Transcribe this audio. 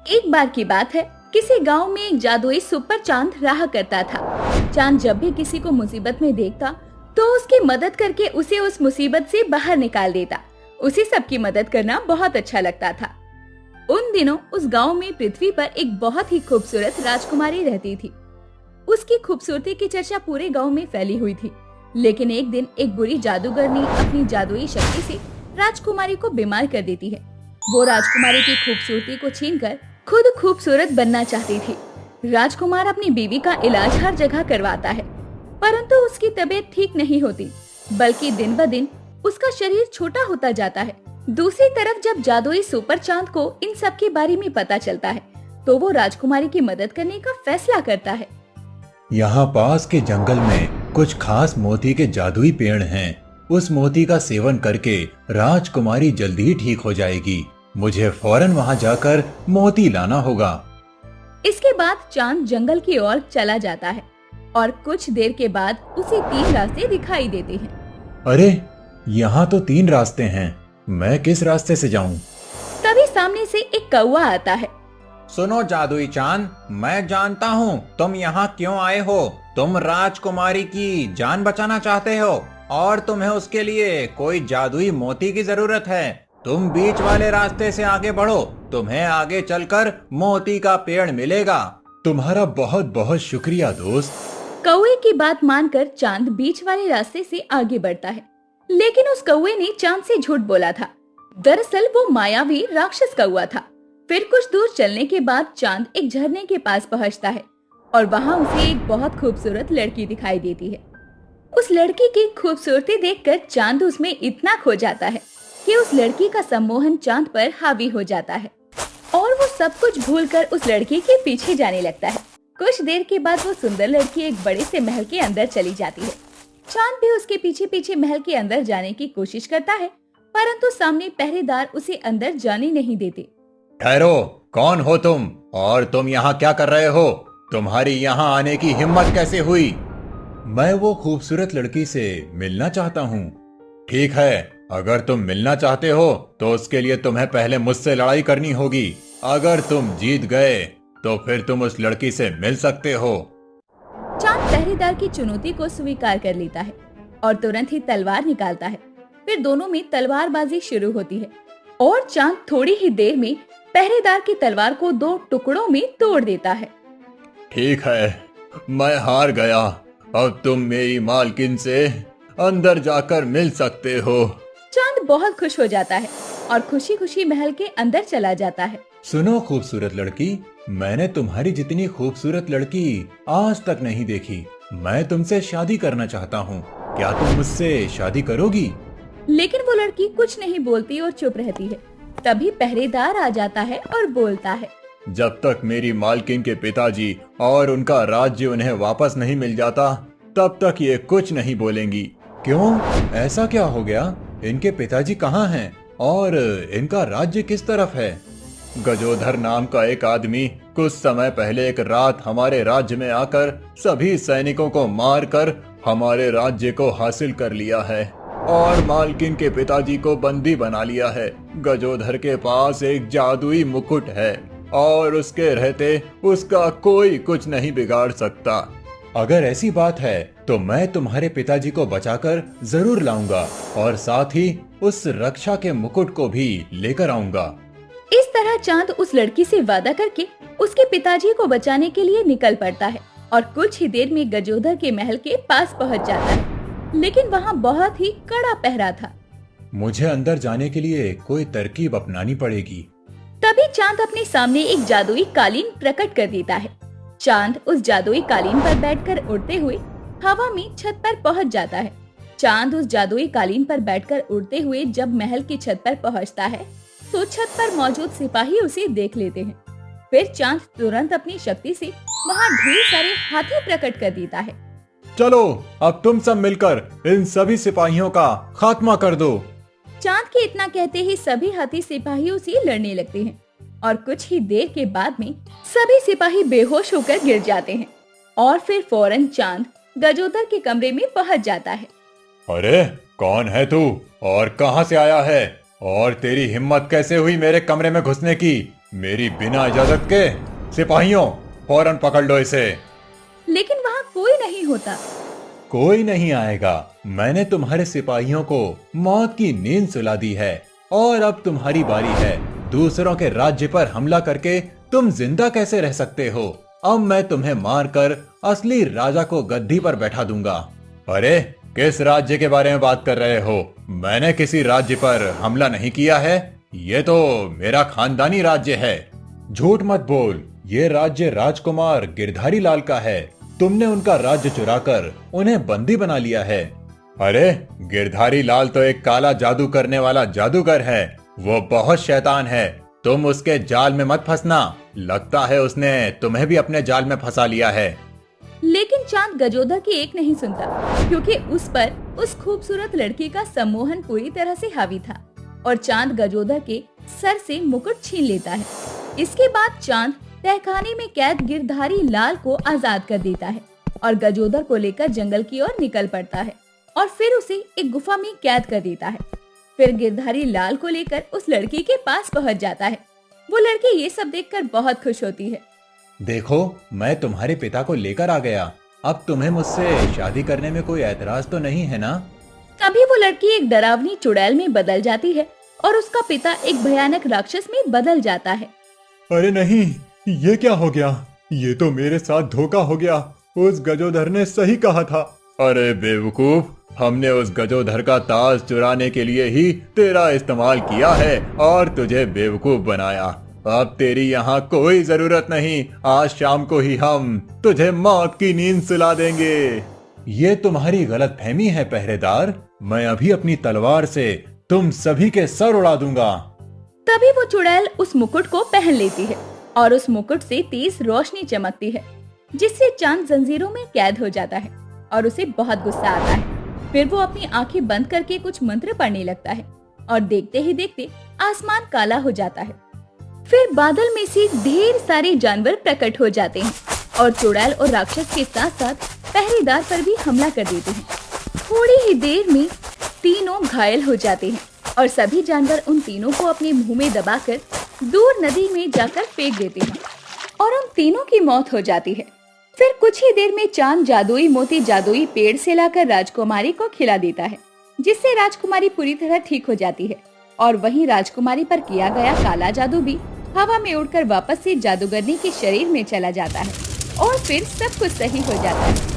एक बार की बात है, किसी गांव में एक जादुई सुपर चांद रहा करता था। चांद जब भी किसी को मुसीबत में देखता तो उसकी मदद करके उसे उस मुसीबत से बाहर निकाल देता। उसे सबकी मदद करना बहुत अच्छा लगता था। उन दिनों उस गांव में पृथ्वी पर एक बहुत ही खूबसूरत राजकुमारी रहती थी। उसकी खूबसूरती की चर्चा पूरे गांव में फैली हुई थी। लेकिन एक दिन एक बुरी जादूगरनी अपनी जादुई शक्ति से राजकुमारी को बीमार कर देती है। वो राजकुमारी की खूबसूरती को छीनकर खुद खूबसूरत बनना चाहती थी। राजकुमार अपनी बीवी का इलाज हर जगह करवाता है, परंतु उसकी तबीयत ठीक नहीं होती, बल्कि दिन ब दिन उसका शरीर छोटा होता जाता है। दूसरी तरफ जब जादुई सुपर चांद को इन सब के बारे में पता चलता है, तो वो राजकुमारी की मदद करने का फैसला करता है। यहाँ पास के जंगल में कुछ खास मोती के जादुई पेड़ हैं। उस मोती का सेवन करके राजकुमारी जल्दी ही ठीक हो जाएगी। मुझे फौरन वहाँ जाकर मोती लाना होगा। इसके बाद चांद जंगल की ओर चला जाता है और कुछ देर के बाद उसे 3 रास्ते दिखाई देते हैं। अरे, यहाँ तो 3 रास्ते हैं। मैं किस रास्ते से जाऊँ? तभी सामने से एक कौवा आता है। सुनो जादुई चांद, मैं जानता हूँ तुम यहाँ क्यों आए हो। तुम राजकुमारी की जान बचाना चाहते हो और तुम्हें उसके लिए कोई जादुई मोती की जरूरत है। तुम बीच वाले रास्ते से आगे बढ़ो, तुम्हें आगे चलकर मोती का पेड़ मिलेगा। तुम्हारा बहुत बहुत शुक्रिया दोस्त। कौवे की बात मानकर चांद बीच वाले रास्ते से आगे बढ़ता है, लेकिन उस कौवे ने चांद से झूठ बोला था। दरअसल वो मायावी राक्षस कौवा था। फिर कुछ दूर चलने के बाद चांद एक झरने के पास पहुंचता है और वहां उसे एक बहुत खूबसूरत लड़की दिखाई देती है। उस लड़की की खूबसूरती देखकर चांद उसमें इतना खो जाता है कि उस लड़की का सम्मोहन चांद पर हावी हो जाता है और वो सब कुछ भूलकर उस लड़की के पीछे जाने लगता है। कुछ देर के बाद वो सुंदर लड़की एक बड़े से महल के अंदर चली जाती है। चांद भी उसके पीछे पीछे महल के अंदर जाने की कोशिश करता है, परंतु सामने पहरेदार उसे अंदर जाने नहीं देते। ठहरो, कौन हो तुम और तुम यहाँ क्या कर रहे हो? तुम्हारी यहाँ आने की हिम्मत कैसे हुई? मैं वो खूबसूरत लड़की से मिलना चाहता हूँ। ठीक है, अगर तुम मिलना चाहते हो तो उसके लिए तुम्हें पहले मुझसे लड़ाई करनी होगी। अगर तुम जीत गए तो फिर तुम उस लड़की से मिल सकते हो। चांद पहरेदार की चुनौती को स्वीकार कर लेता है और तुरंत ही तलवार निकालता है। फिर दोनों में तलवारबाजी शुरू होती है और चांद थोड़ी ही देर में पहरेदार की तलवार को 2 टुकड़ों में तोड़ देता है। ठीक है, मैं हार गया। अब तुम मेरी मालकिन से अंदर जाकर मिल सकते हो। चांद बहुत खुश हो जाता है और खुशी खुशी महल के अंदर चला जाता है। सुनो खूबसूरत लड़की, मैंने तुम्हारी जितनी खूबसूरत लड़की आज तक नहीं देखी। मैं तुमसे शादी करना चाहता हूँ। क्या तुम मुझसे शादी करोगी? लेकिन वो लड़की कुछ नहीं बोलती और चुप रहती है। तभी पहरेदार आ जाता है और बोलता है, जब तक मेरी मालकिन के पिताजी और उनका राज्य उन्हें वापस नहीं मिल जाता, तब तक ये कुछ नहीं बोलेंगी। क्यों? ऐसा क्या हो गया? इनके पिताजी कहाँ हैं और इनका राज्य किस तरफ है? गजोधर नाम का एक आदमी कुछ समय पहले एक रात हमारे राज्य में आकर सभी सैनिकों को मारकर हमारे राज्य को हासिल कर लिया है और मालकिन के पिताजी को बंदी बना लिया है। गजोधर के पास एक जादुई मुकुट है और उसके रहते उसका कोई कुछ नहीं बिगाड़ सकता। अगर ऐसी बात है तो मैं तुम्हारे पिताजी को बचाकर जरूर लाऊंगा और साथ ही उस रक्षा के मुकुट को भी लेकर आऊंगा। इस तरह चांद उस लड़की से वादा करके उसके पिताजी को बचाने के लिए निकल पड़ता है और कुछ ही देर में गजोधर के महल के पास पहुंच जाता है। लेकिन वहां बहुत ही कड़ा पहरा था। मुझे अंदर जाने के लिए कोई तरकीब अपनानी पड़ेगी। तभी चांद अपने सामने एक जादुई कालीन प्रकट कर देता है। चांद उस जादुई कालीन पर बैठकर उड़ते हुए हवा में छत पर पहुंच जाता है। चांद उस जादुई कालीन पर बैठकर उड़ते हुए जब महल की छत पर पहुंचता है तो छत पर मौजूद सिपाही उसे देख लेते हैं। फिर चांद तुरंत अपनी शक्ति से वहां ढेर सारे हाथी प्रकट कर देता है। चलो, अब तुम सब मिलकर इन सभी सिपाहियों का खात्मा कर दो। चांद के इतना कहते ही सभी हाथी सिपाहियों से लड़ने लगते हैं और कुछ ही देर के बाद में सभी सिपाही बेहोश होकर गिर जाते हैं और फिर फौरन चांद गजोधर के कमरे में पहुंच जाता है। अरे, कौन है तू और कहां से आया है और तेरी हिम्मत कैसे हुई मेरे कमरे में घुसने की? मेरी बिना इजाजत के? सिपाहियों, फौरन पकड़ लो इसे। लेकिन वहाँ कोई नहीं होता। कोई नहीं आएगा। मैंने तुम्हारे सिपाहियों को मौत की नींद सुला दी है और अब तुम्हारी बारी है। दूसरों के राज्य पर हमला करके तुम जिंदा कैसे रह सकते हो? अब मैं तुम्हें मारकर असली राजा को गद्दी पर बैठा दूंगा। अरे, किस राज्य के बारे में बात कर रहे हो? मैंने किसी राज्य पर हमला नहीं किया है। ये तो मेरा खानदानी राज्य है। झूठ मत बोल, ये राज्य राजकुमार गिरधारी लाल का है। तुमने उनका राज्य चुराकर उन्हें बंदी बना लिया है। अरे, गिरधारी लाल तो एक काला जादू करने वाला जादूगर है। वो बहुत शैतान है। तुम उसके जाल में मत फंसना। लगता है उसने तुम्हें भी अपने जाल में फंसा लिया है। लेकिन चांद गजोदर की एक नहीं सुनता, क्योंकि उस पर उस खूबसूरत लड़की का सम्मोहन पूरी तरह से हावी था और चांद गजोदर के सर से मुकुट छीन लेता है। इसके बाद चांद तहखाने में कैद गिरधारी लाल को आजाद कर देता है और गजोदर को लेकर जंगल की ओर निकल पड़ता है और फिर उसे एक गुफा में कैद कर देता है। फिर गिरधारी लाल को लेकर उस लड़की के पास पहुंच जाता है। वो लड़की ये सब देखकर बहुत खुश होती है। देखो, मैं तुम्हारे पिता को लेकर आ गया। अब तुम्हें मुझसे शादी करने में कोई ऐतराज तो नहीं है ना? तभी वो लड़की एक डरावनी चुड़ैल में बदल जाती है और उसका पिता एक भयानक राक्षस में बदल जाता है। अरे नहीं, ये क्या हो गया? ये तो मेरे साथ धोखा हो गया। उस गजोधर ने सही कहा था। अरे बेवकूफ, हमने उस गजोधर का ताज चुराने के लिए ही तेरा इस्तेमाल किया है और तुझे बेवकूफ बनाया। अब तेरी यहाँ कोई जरूरत नहीं। आज शाम को ही हम तुझे मौत की नींद सुला देंगे। ये तुम्हारी गलतफहमी है पहरेदार। मैं अभी अपनी तलवार से तुम सभी के सर उड़ा दूंगा। तभी वो चुड़ैल उस मुकुट को पहन लेती है और उस मुकुट से तेज रोशनी चमकती है, जिससे चांद जंजीरों में कैद हो जाता है और उसे बहुत गुस्सा आता है। फिर वो अपनी आंखें बंद करके कुछ मंत्र पढ़ने लगता है और देखते ही देखते आसमान काला हो जाता है। फिर बादल में से ढेर सारे जानवर प्रकट हो जाते हैं और चुड़ैल और राक्षस के साथ साथ पहरेदार पर भी हमला कर देते हैं। थोड़ी ही देर में तीनों घायल हो जाते हैं और सभी जानवर उन तीनों को अपने मुंह में दबाकर दूर नदी में जाकर फेंक देते हैं और उन तीनों की मौत हो जाती है। फिर कुछ ही देर में चांद जादुई मोती जादुई पेड़ से लाकर राजकुमारी को खिला देता है, जिससे राजकुमारी पूरी तरह ठीक हो जाती है और वहीं राजकुमारी पर किया गया काला जादू भी हवा में उड़कर वापस से जादूगरनी के शरीर में चला जाता है और फिर सब कुछ सही हो जाता है।